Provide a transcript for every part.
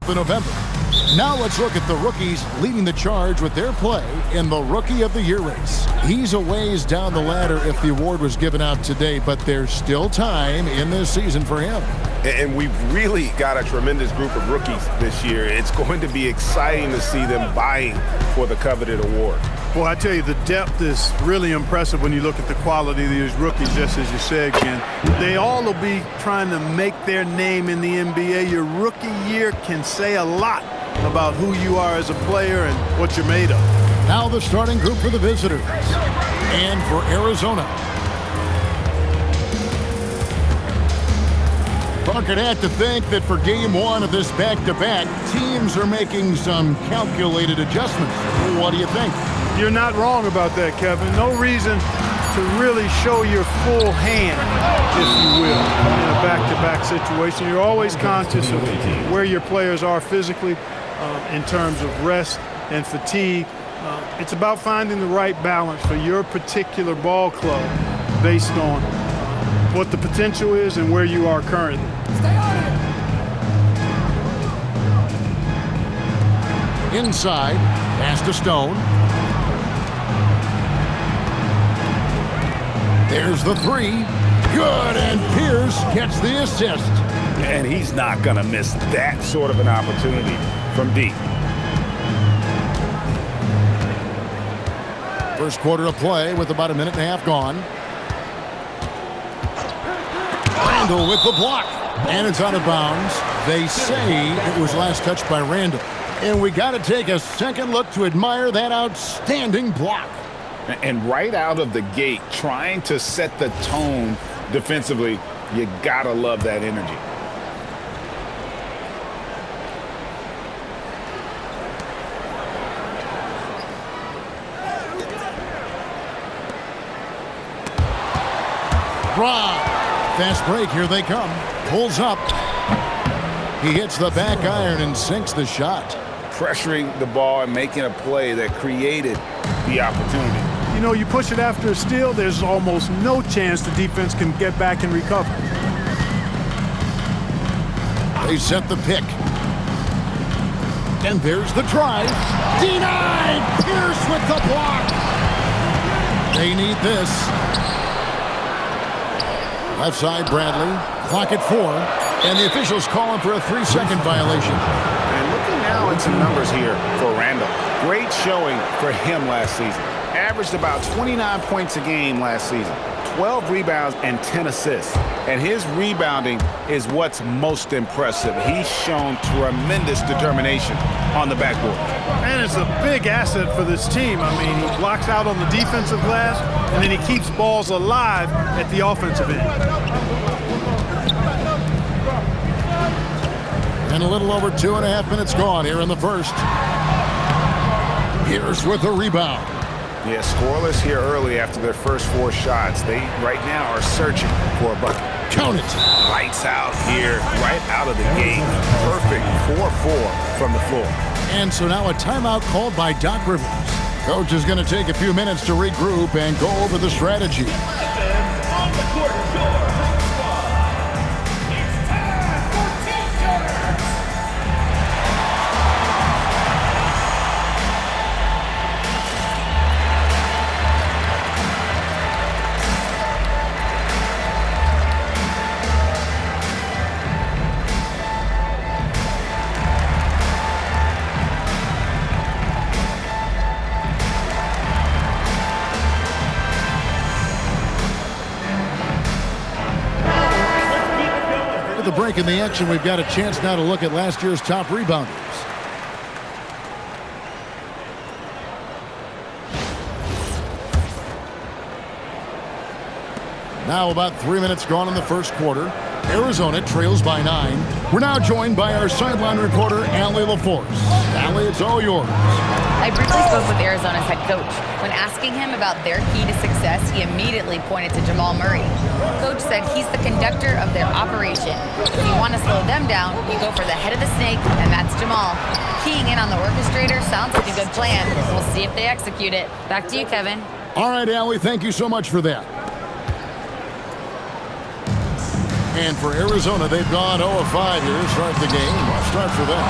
month of November. Now let's look at the rookies leading the charge with their play in the Rookie of the Year race. He's a ways down the ladder if the award was given out today, but there's still time in this season for him. And we've really got a tremendous group of rookies this year. It's going to be exciting to see them vying for the coveted award. Well, I tell you, the depth is really impressive when you look at the quality of these rookies, just as you said, Ken. They all will be trying to make their name in the NBA. Your rookie year can say a lot about who you are as a player and what you're made of. Now the starting group for the visitors. And for Arizona, Bucket had to think that for game one of this back-to-back, teams are making some calculated adjustments. What do you think? You're not wrong about that, Kevin. No reason to really show your full hand, if you will, in a back-to-back situation. You're always conscious of where your players are physically in terms of rest and fatigue. It's about finding the right balance for your particular ball club based on what the potential is and where you are currently. Stay on it. Inside, pass to Stone. There's the three. Good, and Pierce gets the assist. And he's not going to miss that sort of an opportunity from deep. First quarter of play with about a minute and a half gone. Randall with the block. And it's out of bounds. They say it was last touched by Randall. And we got to take a second look to admire that outstanding block. And right out of the gate, trying to set the tone defensively, you got to love that energy. Rob. Fast break, here they come. Pulls up. He hits the back iron and sinks the shot. Pressuring the ball and making a play that created the opportunity. You know, you push it after a steal, there's almost no chance the defense can get back and recover. They set the pick. And there's the drive. Denied! Pierce with the block. They need this. Left side, Bradley. Clock at 4. And the officials calling for a 3-second violation. And looking now at some numbers here for Randall. Great showing for him last season. Averaged about 29 points a game last season. 12 rebounds and 10 assists. And his rebounding is what's most impressive. He's shown tremendous determination on the backboard. And it's a big asset for this team. I mean, he blocks out on the defensive glass, and then he keeps balls alive at the offensive end. And a little over 2.5 minutes gone here in the first. Here's with a rebound. Yeah, scoreless here early after their first 4 shots. They right now are searching for a bucket. Count it. Lights out here, right out of the gate. Perfect 4-4 from the floor. And so now a timeout called by Doc Rivers. Coach is going to take a few minutes to regroup and go over the strategy. On the court, it's time for T-shirts. The break in the action, we've got a chance now to look at last year's top rebounders. Now about 3 minutes gone in the first quarter. Arizona trails by 9. We're now joined by our sideline reporter, Allie LaForce. Allie, it's all yours. I briefly spoke with Arizona's head coach. When asking him about their key to success, he immediately pointed to Jamal Murray. Coach said he's the conductor of their operation. If you want to slow them down, you go for the head of the snake, and that's Jamal. Keying in on the orchestrator sounds like a good plan. We'll see if they execute it. Back to you, Kevin. All right, Allie, thank you so much for that. And for Arizona, they've gone 0 of 5 here to start the game. Well, start for them.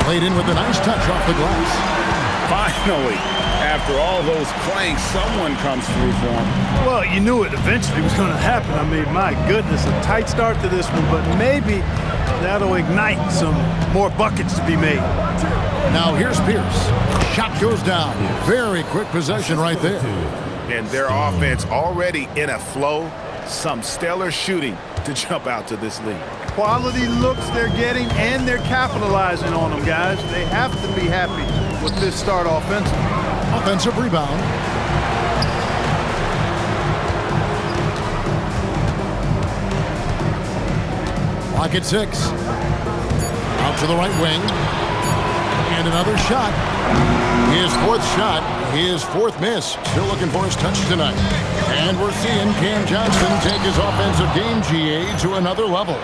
Played in with a nice touch off the glass. Finally, after all those planks, someone comes through for him. Well, you knew it eventually was going to happen. I mean, my goodness, a tight start to this one, but maybe that'll ignite some more buckets to be made. Now here's Pierce. Shot goes down. Very quick possession right there. And their offense already in a flow. Some stellar shooting to jump out to this lead. Quality looks they're getting, and they're capitalizing on them, guys. They have to be happy with this start offensively. Offensive rebound. Clock at 6. Out to the right wing. And another shot. His fourth shot, his fourth miss. Still looking for his touch tonight. And we're seeing Cam Johnson take his offensive game, GA, to another level.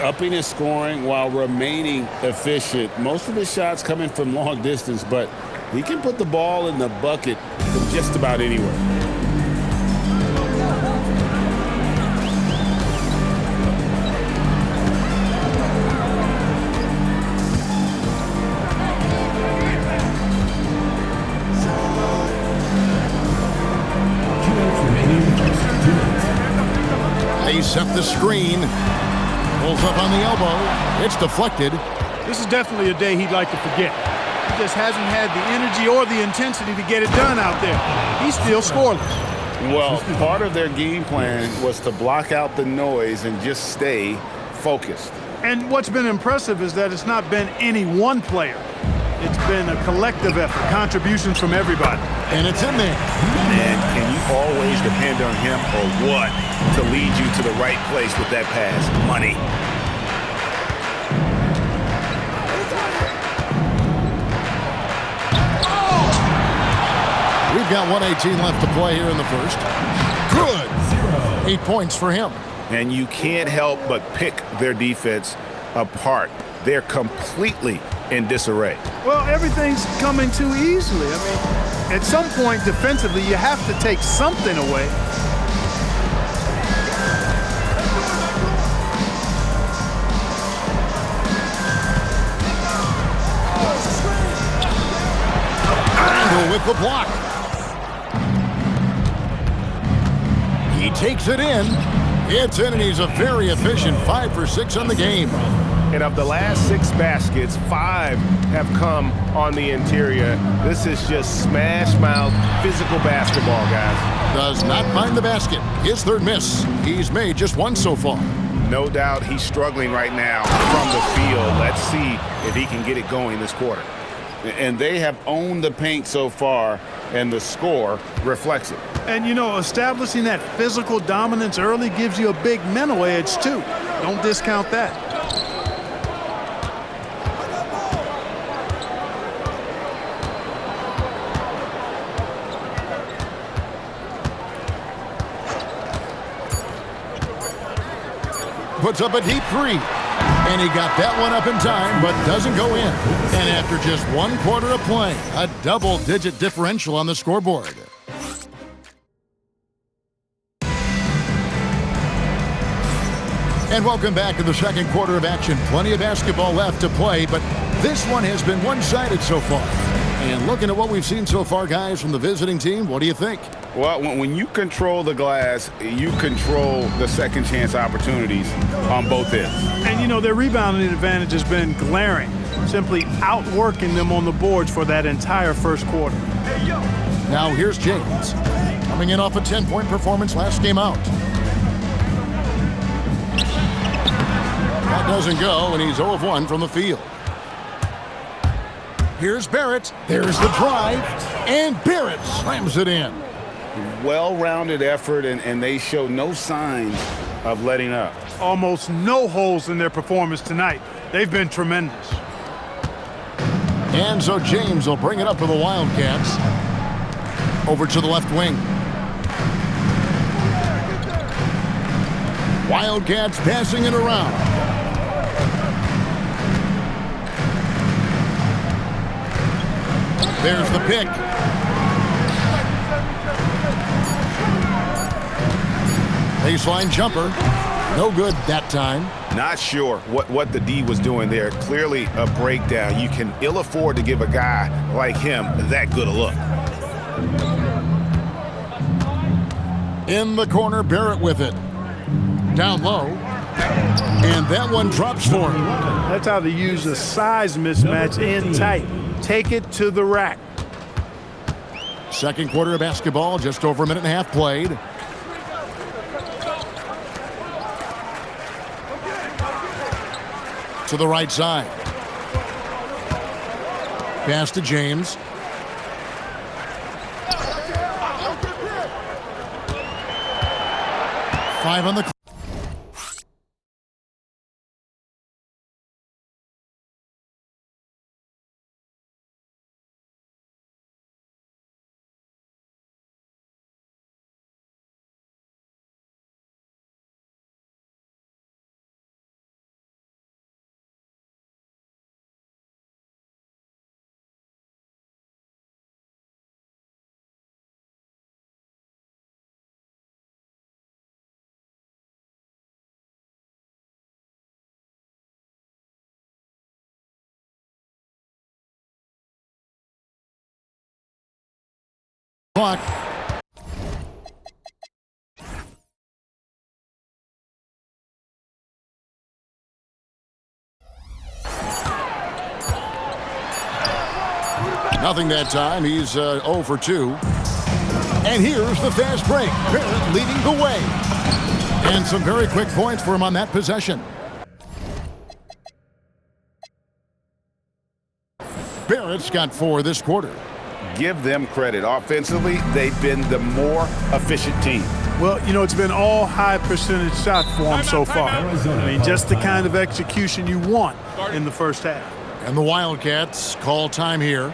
Upping his scoring while remaining efficient. Most of his shots coming from long distance, but he can put the ball in the bucket from just about anywhere. They set the screen. Pulls up on the elbow. It's deflected. This is definitely a day he'd like to forget. He just hasn't had the energy or the intensity to get it done out there. He's still scoreless. Well, part of their game plan was to block out the noise and just stay focused. And what's been impressive is that it's not been any one player. It's been a collective effort, contributions from everybody. And it's in there. And can you always depend on him or what to lead you to the right place with that pass? Money. We've got 1:18 left to play here in the first. Good. 8 points for him. And you can't help but pick their defense apart. They're completely in disarray. Well, everything's coming too easily. I mean, at some point defensively, you have to take something away. Randall with the block. He takes it in. It's in, and he's a very efficient 5 for 6 on the game. And of the last 6 baskets, 5 have come on the interior. This is just smash-mouth physical basketball, guys. Does not find the basket. His third miss. He's made just 1 so far. No doubt he's struggling right now from the field. Let's see if he can get it going this quarter. And they have owned the paint so far, and the score reflects it. And, you know, establishing that physical dominance early gives you a big mental edge, too. Don't discount that. Puts up a deep 3. And he got that one up in time, but doesn't go in. And after just 1 quarter of play, a double-digit differential on the scoreboard. And welcome back to the second quarter of action. Plenty of basketball left to play, but this one has been one-sided so far. And looking at what we've seen so far, guys, from the visiting team, what do you think? Well, when you control the glass, you control the second chance opportunities on both ends. And, you know, their rebounding advantage has been glaring, simply outworking them on the boards for that entire first quarter. Now here's James, coming in off a 10-point performance last game out. That doesn't go, and he's 0 of 1 from the field. Here's Barrett. There's the drive, and Barrett slams it in. Well-rounded effort, and they show no signs of letting up. Almost no holes in their performance tonight. They've been tremendous. And so James will bring it up for the Wildcats. Over to the left wing. Wildcats passing it around. There's the pick. Baseline jumper. No good that time. Not sure what the D was doing there. Clearly a breakdown. You can ill afford to give a guy like him that good a look. In the corner, Barrett with it. Down low. And that one drops for him. That's how they use a size mismatch in tight. Take it to the rack. Second quarter of basketball, just over a minute and a half played. To the right side. Pass to James. Five on the clock. Nothing that time. He's 0 for 2. And here's the fast break. Barrett leading the way. And some very quick points for him on that possession. Barrett's got 4 this quarter. Give them credit. Offensively, they've been the more efficient team. Well, you know, it's been all high percentage shots for them so far. I mean, just the kind of execution you want in the first half. And the Wildcats call time here.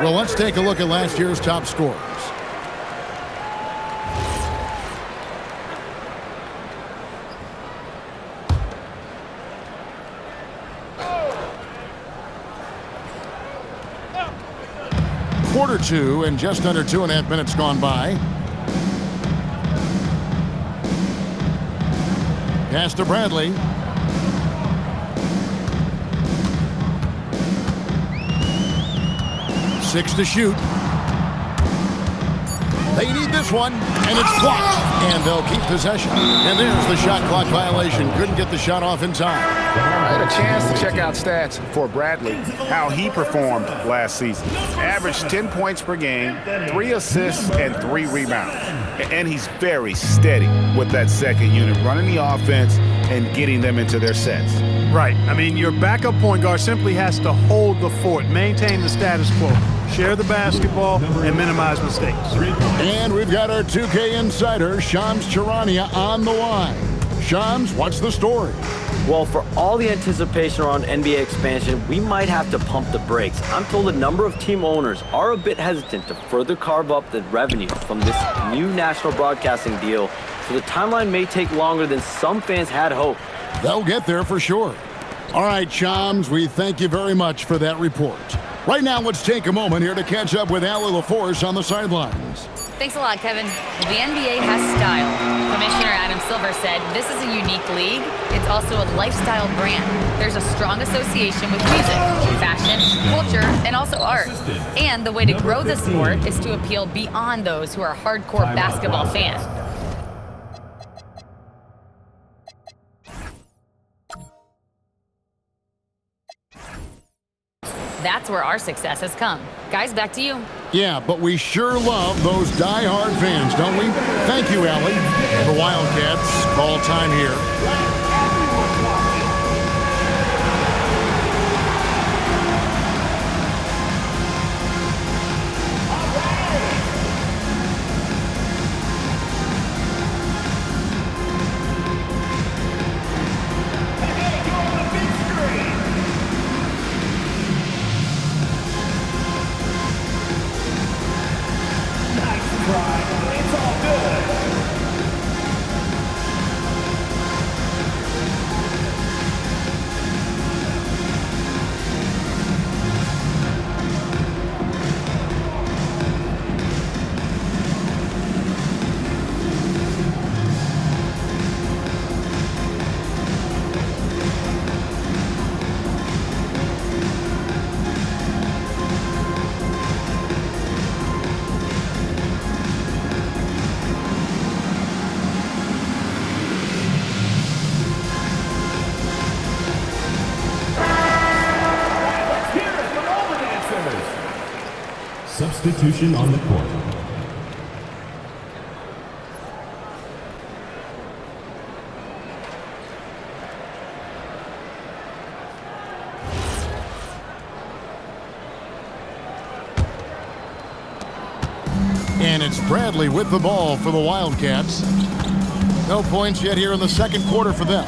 Well, let's take a look at last year's top scorers. Quarter 2 and just under 2.5 minutes gone by. Pass to Bradley. Six to shoot. They need this one, and it's blocked. And they'll keep possession. And there's the shot clock violation. Couldn't get the shot off in time. I had a chance to check out stats for Bradley, how he performed last season. Averaged 10 points per game, 3 assists, and 3 rebounds. And he's very steady with that second unit, running the offense and getting them into their sets. Right. I mean, your backup point guard simply has to hold the fort, maintain the status quo, share the basketball, and minimize mistakes. And we've got our 2K insider, Shams Charania, on the line. Shams, what's the story? Well, for all the anticipation around NBA expansion, we might have to pump the brakes. I'm told a number of team owners are a bit hesitant to further carve up the revenue from this new national broadcasting deal, so the timeline may take longer than some fans had hoped. They'll get there for sure. All right, Shams, we thank you very much for that report. Right now, let's take a moment here to catch up with Allie LaForce on the sidelines. Thanks a lot, Kevin. The NBA has style. Commissioner Adam Silver said this is a unique league. It's also a lifestyle brand. There's a strong association with music, fashion, culture, and also art. And the way to grow the sport is to appeal beyond those who are hardcore basketball fans. That's where our success has come. Guys, back to you. Yeah, but we sure love those die-hard fans, don't we? Thank you, Allie. The Wildcats call time here. Substitution on the court. And it's Bradley with the ball for the Wildcats. No points yet here in the second quarter for them.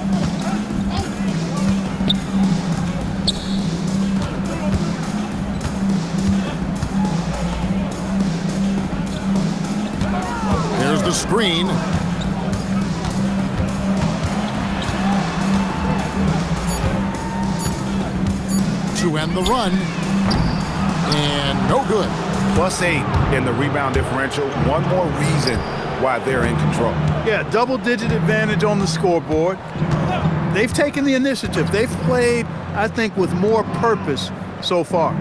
There's the screen. To end the run. And no good. +8 in the rebound differential. One more reason why they're in control. Yeah, double-digit advantage on the scoreboard. They've taken the initiative. They've played, I think, with more purpose so far.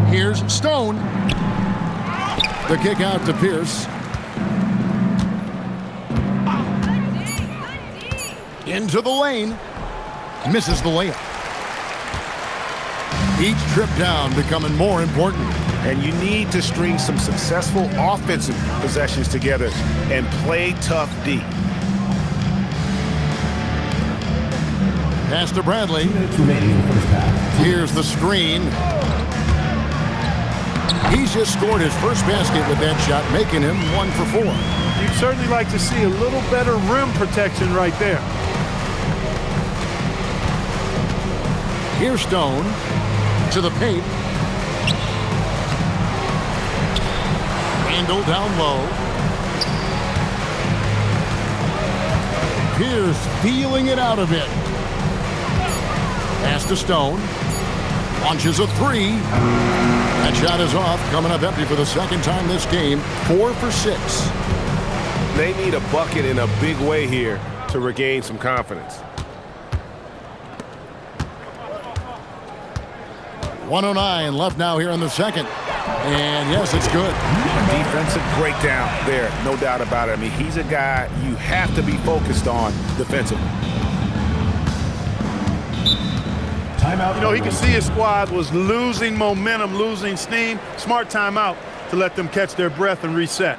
Here's Stone. The kick out to Pierce. Into the lane. Misses the layup. Each trip down becoming more important. And you need to string some successful offensive possessions together and play tough D. Pass to Bradley. Here's the screen. He's just scored his first basket with that shot, making him 1 for 4. You'd certainly like to see a little better rim protection right there. Here's Stone to the paint. Randall down low. Pierce feeling it out a bit. Pass to Stone. Launches a 3. That shot is off, coming up empty for the second time this game. 4 for 6. They need a bucket in a big way here to regain some confidence. 1:09 left now here in the second. And yes, it's good. Defensive breakdown there, no doubt about it. I mean, he's a guy you have to be focused on defensively. You know, he could see his squad was losing momentum, losing steam. Smart timeout to let them catch their breath and reset.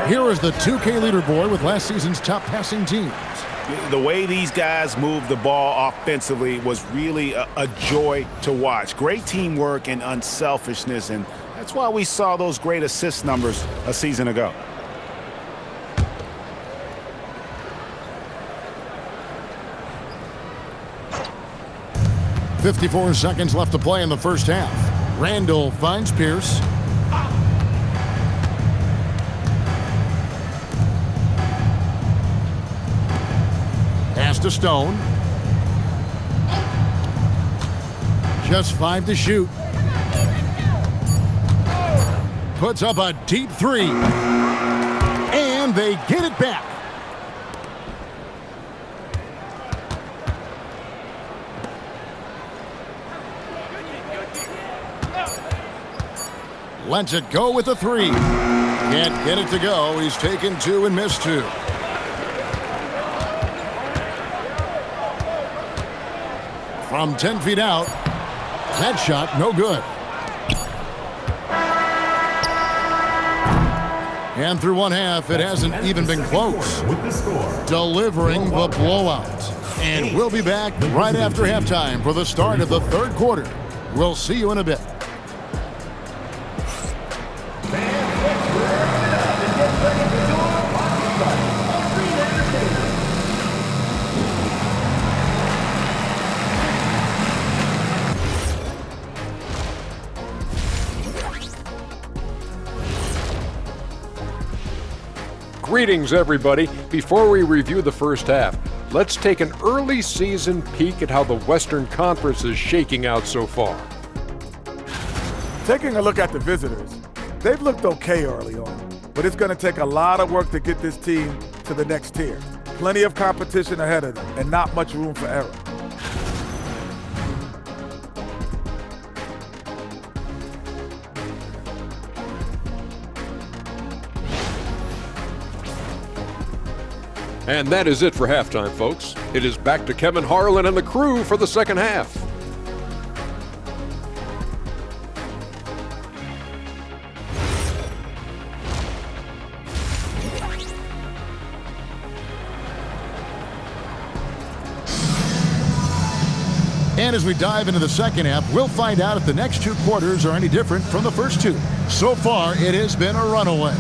Here is the 2K leaderboard with last season's top passing teams. The way these guys move the ball offensively was really a joy to watch. Great teamwork and unselfishness, and that's why we saw those great assist numbers a season ago. .54 seconds left to play in the first half. Randall finds Pierce. Pass to Stone. Just 5 to shoot. Puts up a deep 3. And they get it back. Lets it go with a 3. Can't get it to go. He's taken 2 and missed 2. From 10 feet out. That shot no good. And through one half, it hasn't even been close. Delivering the blowout. And we'll be back right after halftime for the start of the third quarter. We'll see you in a bit. Greetings, everybody. Before we review the first half, let's take an early season peek at how the Western Conference is shaking out so far. Taking a look at the visitors, they've looked okay early on, but it's going to take a lot of work to get this team to the next tier. Plenty of competition ahead of them and not much room for error. And that is it for halftime, folks. It is back to Kevin Harlan and the crew for the second half. And as we dive into the second half, we'll find out if the next two quarters are any different from the first two. So far, it has been a runaway.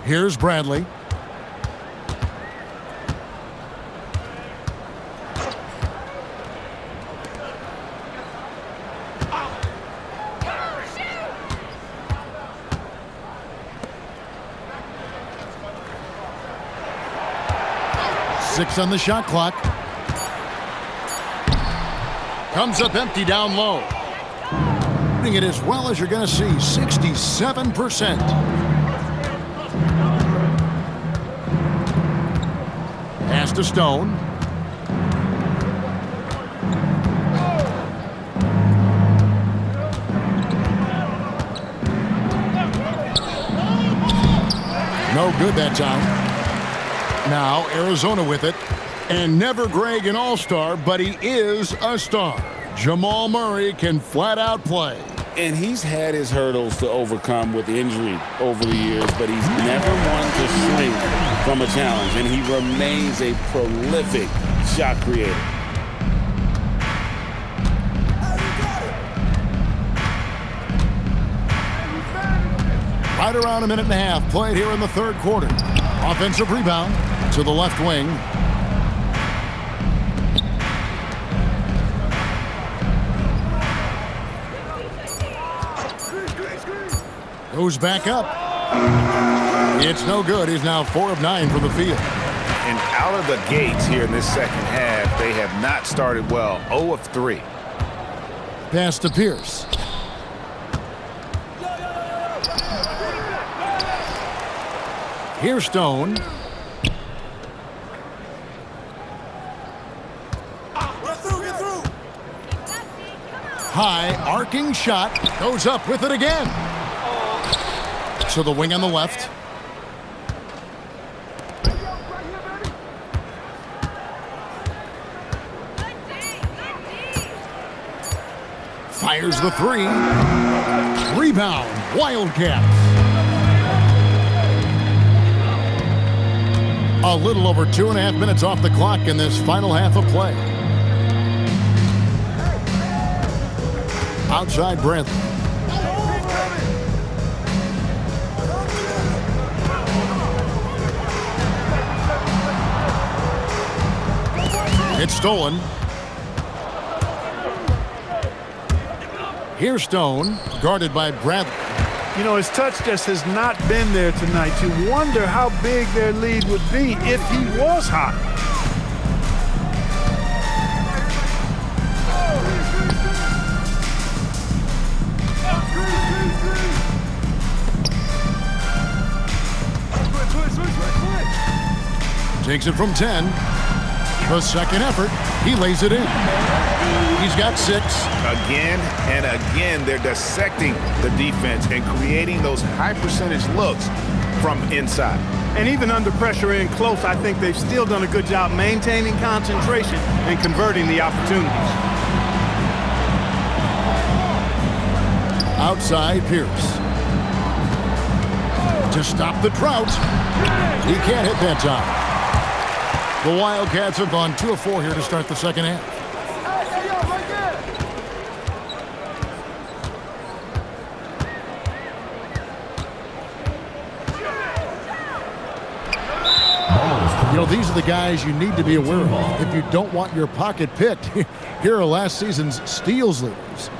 Here's Bradley. Six on the shot clock. Comes up empty down low. Putting it as well as you're going to see, 67%. Pass to Stone. No good that time. Now Arizona with it. And never Greg an all-star, but he is a star. Jamal Murray can flat out play. And he's had his hurdles to overcome with injury over the years, but he's never one to shrink from a challenge, and he remains a prolific shot creator. Right around a minute and a half played here in the third quarter. Offensive rebound to the left wing. Goes back up. It's no good. He's now 4 of 9 from the field. And out of the gates here in this second half, they have not started well. 0 of 3. Pass to Pierce. Here's Stone. High arcing shot. Goes up with it again. To the wing on the left. Fires the three. Rebound. Wildcats. A little over 2.5 minutes off the clock in this final half of play. Outside Bradley. It's stolen. Here's Stone, guarded by Bradley. You know, his touch just has not been there tonight. You wonder how big their lead would be if he was hot. Takes it from 10. The second effort, he lays it in. He's got 6. Again and again, they're dissecting the defense and creating those high-percentage looks from inside. And even under pressure in close, I think they've still done a good job maintaining concentration and converting the opportunities. Outside Pierce. To stop the drought. He can't hit that time. The Wildcats have gone 2 of 4 here to start the second half. You know, these are the guys you need to be aware of if you don't want your pocket picked. Here are last season's steals leaders.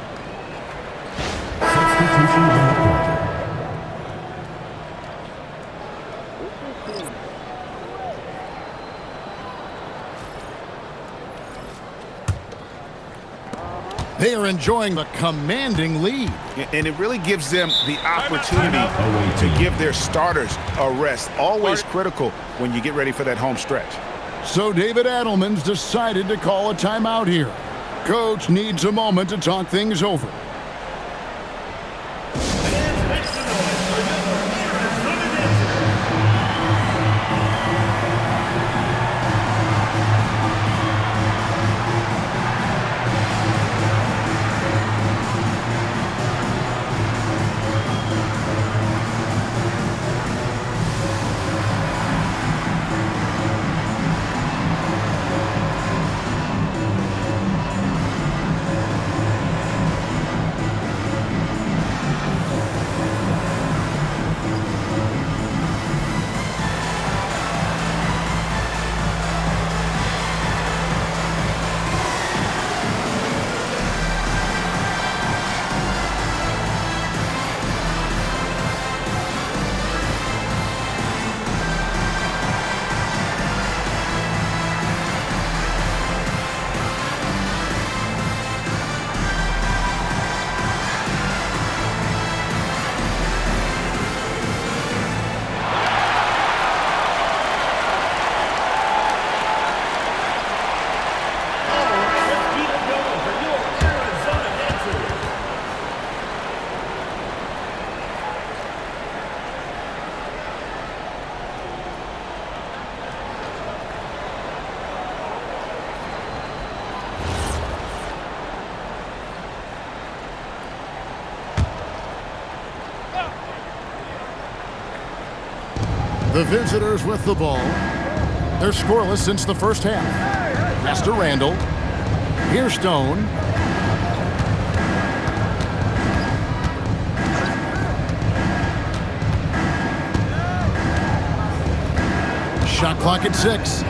They are enjoying the commanding lead. And it really gives them the opportunity to give their starters a rest. Always critical when you get ready for that home stretch. So David Adelman's decided to call a timeout here. Coach needs a moment to talk things over. The visitors with the ball. They're scoreless since the first half. Pass to Randall. Here's Stone. Shot clock at 6.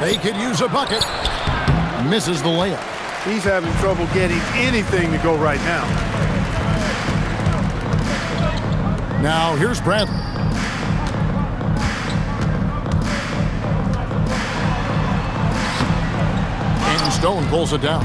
They could use a bucket. Misses the layup. He's having trouble getting anything to go right now. Now here's Bradley. And Stone pulls it down.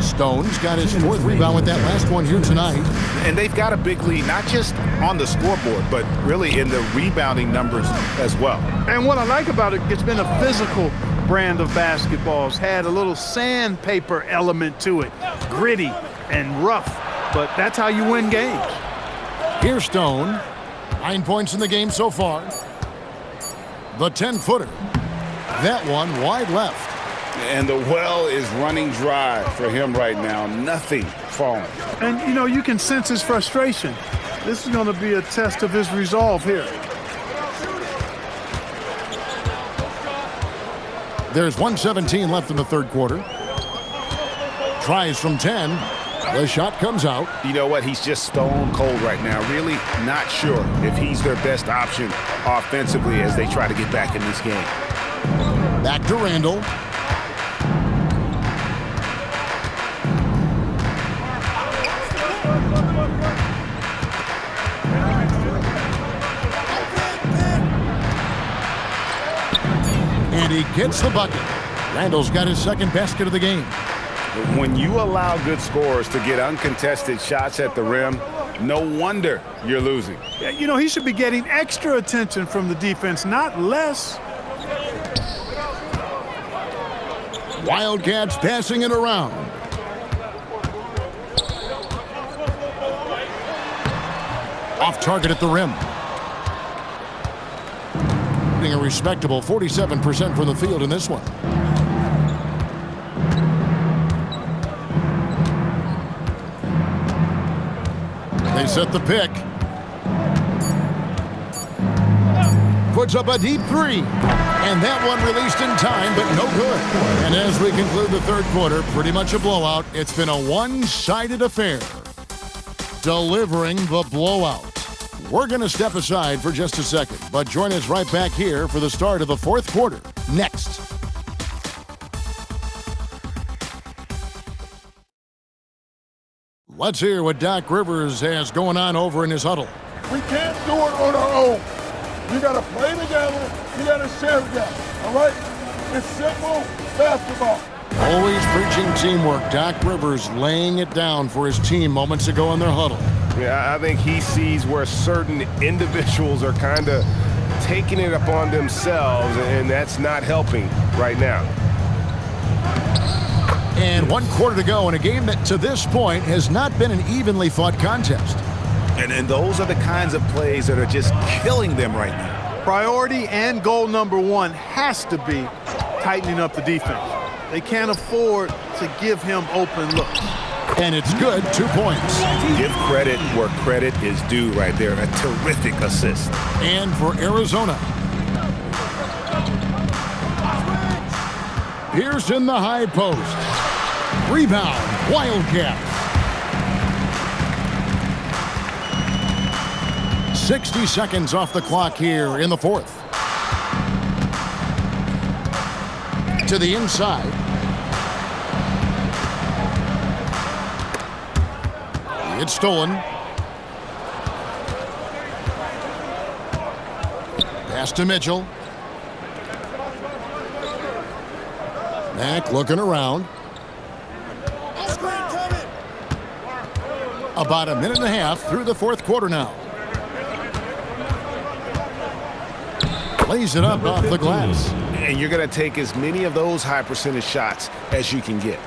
Stone's got his 4th rebound with that last one here tonight. And they've got a big lead, not just on the scoreboard, but really in the rebounding numbers as well. And what I like about it, it's been a physical brand of basketball. It's had a little sandpaper element to it, gritty and rough, but that's how you win games. Here's Stone. 9 points in the game so far. The 10-footer. That one wide left. And the well is running dry for him right now. Nothing falling. And, you know, you can sense his frustration. This is going to be a test of his resolve here. There's 1:17 left in the third quarter. Tries from 10. The shot comes out. You know what? He's just stone cold right now. Really not sure if he's their best option offensively as they try to get back in this game. Back to Randall. And he gets the bucket. Randall's got his second basket of the game. When you allow good scorers to get uncontested shots at the rim, no wonder you're losing. Yeah, you know, he should be getting extra attention from the defense, not less. Wildcats passing it around. Off target at the rim. A respectable 47% from the field in this one. They set the pick. Puts up a deep three. And that one released in time, but no good. And as we conclude the third quarter, pretty much a blowout. It's been a one-sided affair. Delivering the blowout. We're going to step aside for just a second, but join us right back here for the start of the fourth quarter. Next. Let's hear what Doc Rivers has going on over in his huddle. We can't do it on our own. You got to play together. You got to share together. All right? It's simple basketball. Always preaching teamwork. Doc Rivers laying it down for his team moments ago in their huddle. Yeah, I think he sees where certain individuals are kind of taking it upon themselves, and that's not helping right now. And 1 quarter to go in a game that to this point has not been an evenly fought contest. And those are the kinds of plays that are just killing them right now. Priority and goal number one has to be tightening up the defense. They can't afford to give him open looks. And it's good, 2 points. Give credit where credit is due right there. A terrific assist. And for Arizona. Pierce in the high post. Rebound, Wildcats. 60 seconds off the clock here in the fourth. To the inside. It's stolen. Pass to Mitchell. Mack looking around. About a minute and a half through the fourth quarter now. Lays it up off the glass. And you're going to take as many of those high percentage shots as you can get.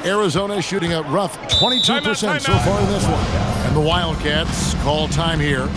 Arizona shooting a rough 22% so far in this one. And the Wildcats call time here.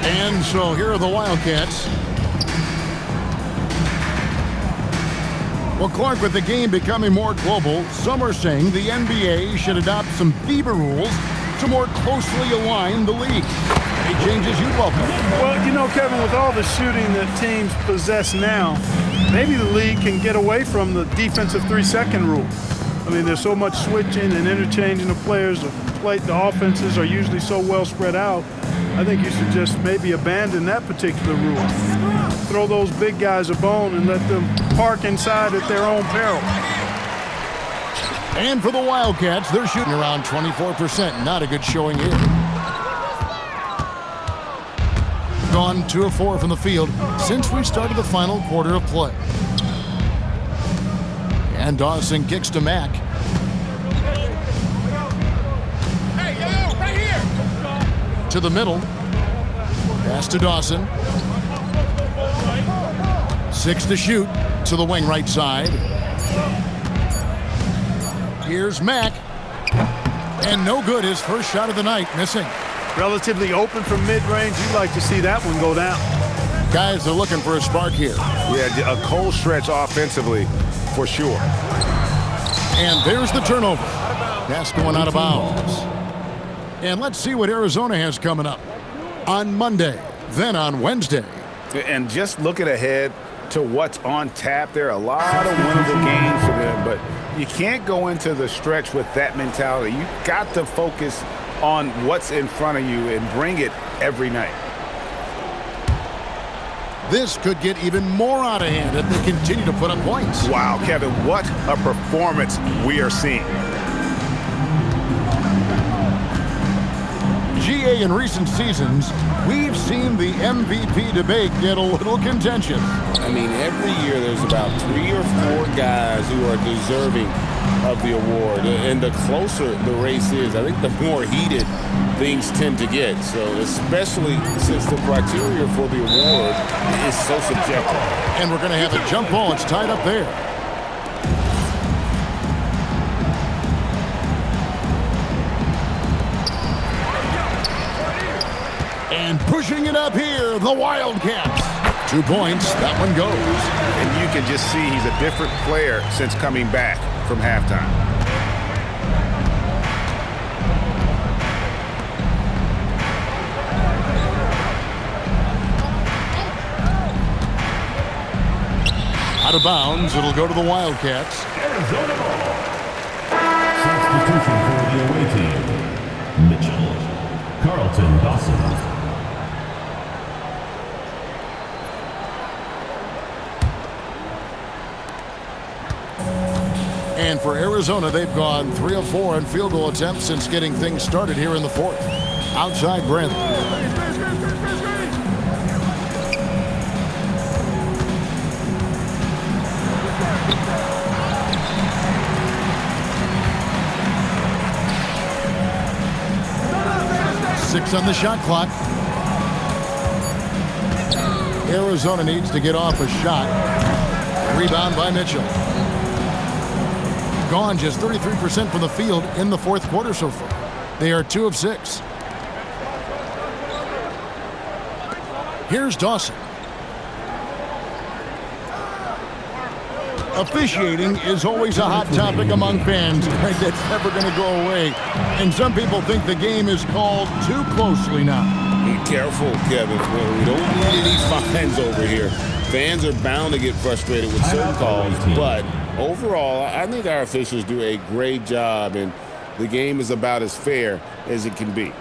And so here are the Wildcats. Well, Clark, with the game becoming more global, some are saying the NBA should adopt some FIBA rules to more closely align the league. Any changes you'd welcome? Well, you know, Kevin, with all the shooting that teams possess now, maybe the league can get away from the defensive 3-second rule. I mean, there's so much switching and interchanging of players. The offenses are usually so well spread out. I think you should just maybe abandon that particular rule. Throw those big guys a bone and let them park inside at their own peril. And for the Wildcats, they're shooting around 24%. Not a good showing here. gone 2 of 4 from the field since we started the final quarter of play. And Dawson kicks to Mack. Hey, yo, right here. To the middle. Pass to Dawson. 6 to shoot to the wing right side. Here's Mack. And no good, his first shot of the night, missing. Relatively open from mid-range. You'd like to see that one go down. Guys are looking for a spark here. Yeah, a cold stretch offensively for sure. And there's the turnover. Pass going out of bounds. And let's see what Arizona has coming up on Monday, then on Wednesday. And just looking ahead to what's on tap, there are a lot of winnable games for them, but you can't go into the stretch with that mentality. You got to focus on what's in front of you and bring it every night. This could get even more out of hand if they continue to put up points. Wow, Kevin, what a performance we are seeing. GA, in recent seasons, we've seen the MVP debate get a little contentious. I mean, every year there's about 3 or 4 guys who are deserving of the award. And the closer the race is, I think the more heated things tend to get. So especially since the criteria for the award is so subjective. And we're going to have a jump ball. It's tied up there. And pushing it up here, the Wildcats. 2 points, that one goes. And you can just see he's a different player since coming back from halftime. Out of bounds, it'll go to the Wildcats. Arizona ball. Substitution for the away team. Mitchell. Carlton Dawson. And for Arizona, they've gone 3 of 4 in field goal attempts since getting things started here in the 4th. Outside Brent. Six on the shot clock. Arizona needs to get off a shot. Rebound by Mitchell. Gone just 33% from the field in the 4th quarter so far. They are 2 of 6. Here's Dawson. Officiating is always a hot topic among fans. That's never going to go away. And some people think the game is called too closely now. Be careful, Kevin. We don't need any fines over here. Fans are bound to get frustrated with certain calls, but overall, I think our officials do a great job, and the game is about as fair as it can be.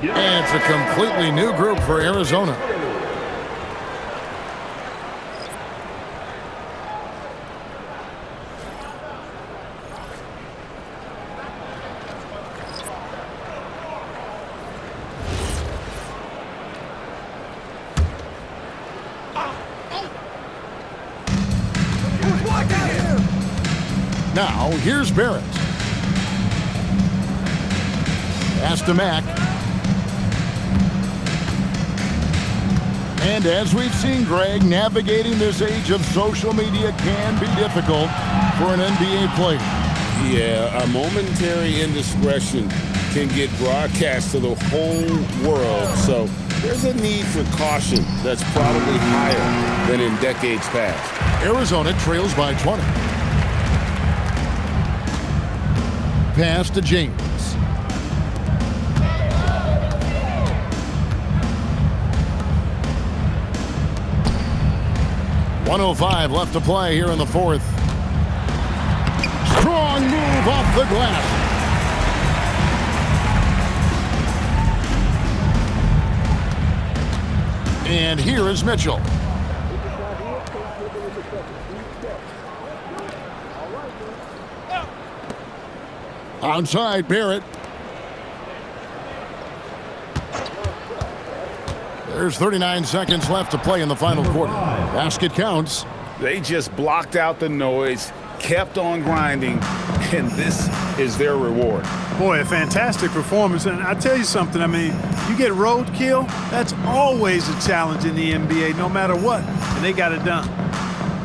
And it's a completely new group for Arizona. Now, here's Barrett. Pass to Mack. And as we've seen, Greg, navigating this age of social media can be difficult for an NBA player. Yeah, a momentary indiscretion can get broadcast to the whole world. So there's a need for caution that's probably higher than in decades past. Arizona trails by 20. Pass to James. 1:05 left to play here in the fourth. Strong move off the glass. And here is Mitchell. Outside Barrett. There's 39 seconds left to play in the final quarter. Basket counts. They just blocked out the noise, kept on grinding, and this is their reward. Boy, a fantastic performance. And I tell you something, I mean, you get roadkill, that's always a challenge in the NBA, no matter what. And they got it done.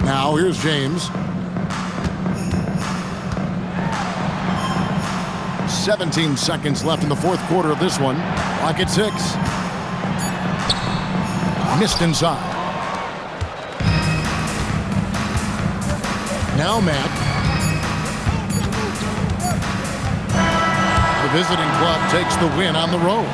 Now here's James. 17 seconds left in the fourth quarter of this one. Clock at 6. Missed inside. Now Matt. The visiting club takes the win on the road.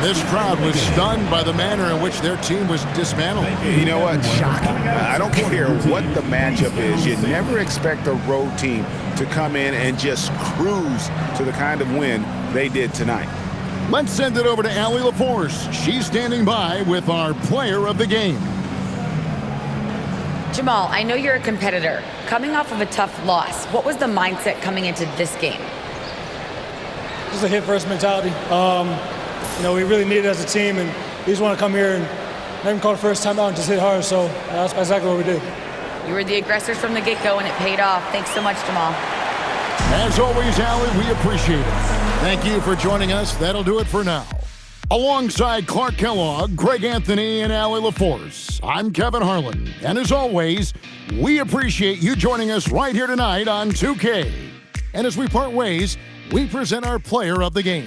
This crowd was stunned by the manner in which their team was dismantled. You know what? Shocking. I don't care what the matchup is. You never expect a road team to come in and just cruise to the kind of win they did tonight. Let's send it over to Allie LaForce. She's standing by with our player of the game. Jamal, I know you're a competitor. Coming off of a tough loss, what was the mindset coming into this game? Just a hit-first mentality. You know, we really need it as a team, and we just want to come here and not even call the first time out and just hit hard, so that's exactly what we did. You were the aggressor from the get-go, and it paid off. Thanks so much, Jamal. As always, Allie, we appreciate it. Thank you for joining us. That'll do it for now. Alongside Clark Kellogg, Greg Anthony, and Allie LaForce, I'm Kevin Harlan. And as always, we appreciate you joining us right here tonight on 2K. And as we part ways, we present our player of the game.